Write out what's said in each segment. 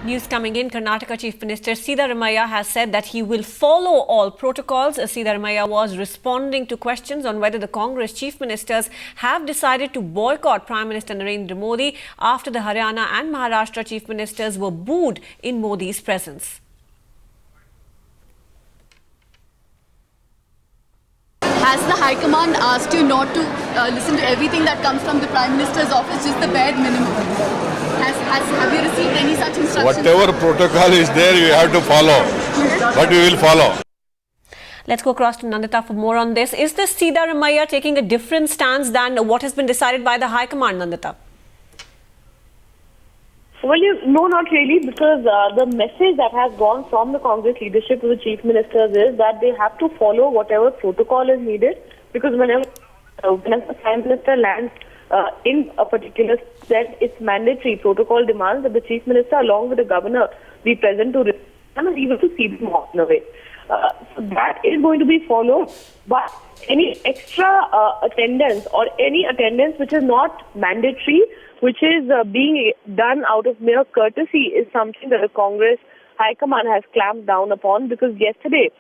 News coming in, Karnataka Chief Minister Siddaramaiah has said that he will follow all protocols. Siddaramaiah was responding to questions on whether the Congress Chief Ministers have decided to boycott Prime Minister Narendra Modi after the Haryana and Maharashtra Chief Ministers were booed in Modi's presence. Has the High Command asked you not to listen to everything that comes from the Prime Minister's office, just the bare minimum? Have you received any such instructions? Whatever protocol is there, you have to follow. But we will follow. Let's go across to Nandita for more on this. Is this Siddaramaiah taking a different stance than what has been decided by the High Command, Nandita? Well, no, not really, because the message that has gone from the Congress leadership to the chief ministers is that they have to follow whatever protocol is needed, because whenever the prime minister lands in a particular set, it's mandatory. Protocol demands that the chief minister, along with the governor, be present to receive and even to see them off in a way. So that is going to be followed, but any extra attendance or any attendance which is not mandatory, which is being done out of mere courtesy, is something that the Congress High Command has clamped down upon, because yesterday,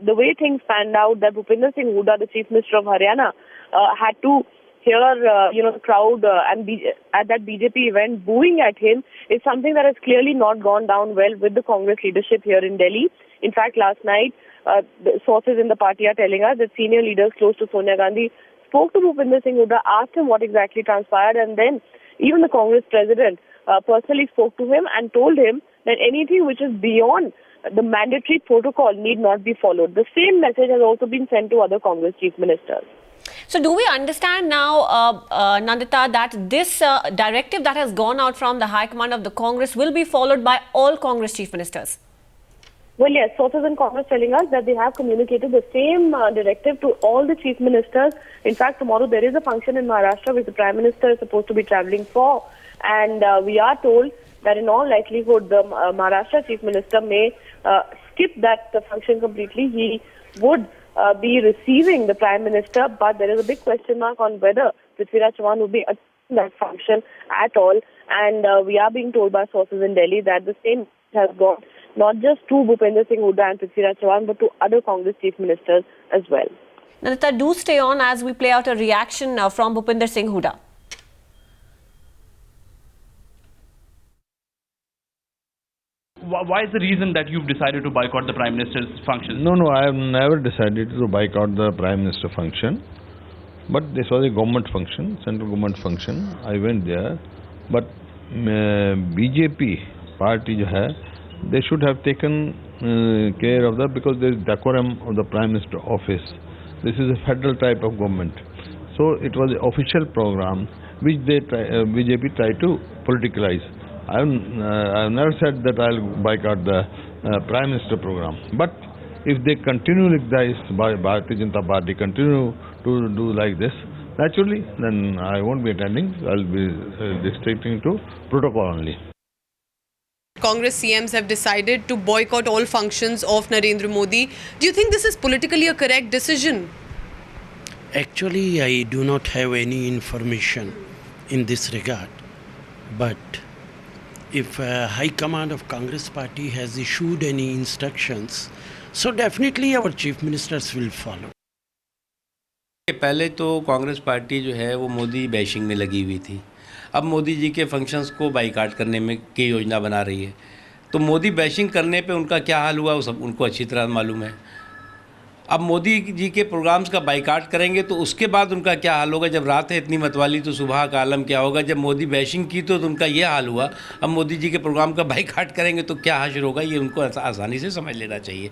the way things panned out, that Bhupinder Singh Hooda, the Chief Minister of Haryana, had to hear the crowd at that BJP event booing at him, is something that has clearly not gone down well with the Congress leadership here in Delhi. In fact, last night, the sources in the party are telling us that senior leaders close to Sonia Gandhi spoke to Bhupinder Singh Hooda, asked him what exactly transpired, and then even the Congress president personally spoke to him and told him that anything which is beyond the mandatory protocol need not be followed. The same message has also been sent to other Congress chief ministers. So do we understand now, Nandita, that this directive that has gone out from the High Command of the Congress will be followed by all Congress chief ministers? Well, yes, sources in Congress telling us that they have communicated the same directive to all the chief ministers. In fact, tomorrow there is a function in Maharashtra which the Prime Minister is supposed to be travelling for. And we are told that in all likelihood the Maharashtra Chief Minister may skip that function completely. He would be receiving the Prime Minister, but there is a big question mark on whether Prithviraj Chavan will be attending that function at all. And we are being told by sources in Delhi that the same has gone not just to Bhupinder Singh Hooda and Prithviraj Chavan, but to other Congress chief ministers as well. Nandita, do stay on as we play out a reaction from Bhupinder Singh Hooda. Why is the reason that you've decided to boycott the Prime Minister's function? No, I have never decided to boycott the Prime Minister function. But this was a government function, central government function. I went there. But BJP party, they should have taken care of that, because there is decorum of the Prime Minister office. This is a federal type of government. So it was an official program which BJP tried to politicalize. I have never said that I will boycott the Prime Minister program. But if they continue like this, Bharatiya Janata Party continue to do like this, naturally, then I won't be attending. I will be restricting to protocol only. Congress CMs have decided to boycott all functions of Narendra Modi. Do you think this is politically a correct decision? Actually, I do not have any information in this regard. But if High Command of Congress Party has issued any instructions, so definitely our chief ministers will follow. पहले तो Congress party जो है वो Modi bashing में लगी हुई थी। अब मोदी जी के फंक्शंस को बाइकाट करने में की योजना बना रही है। तो मोदी बैशिंग करने पे उनका क्या हाल हुआ वो सब उनको अच्छी तरह मालूम है। अब मोदी जी के प्रोग्राम्स का बाइकाट करेंगे तो उसके बाद उनका क्या हाल होगा। जब रात है इतनी मतवाली तो सुबह का आलम क्या होगा। जब मोदी बैशिंग की तो उनका ये हाल हुआ। अब मोदी जी के प्रोग्राम का बाइकाट करेंगे तो क्या हाशिर होगा, ये उनको आसानी से समझ लेना चाहिए।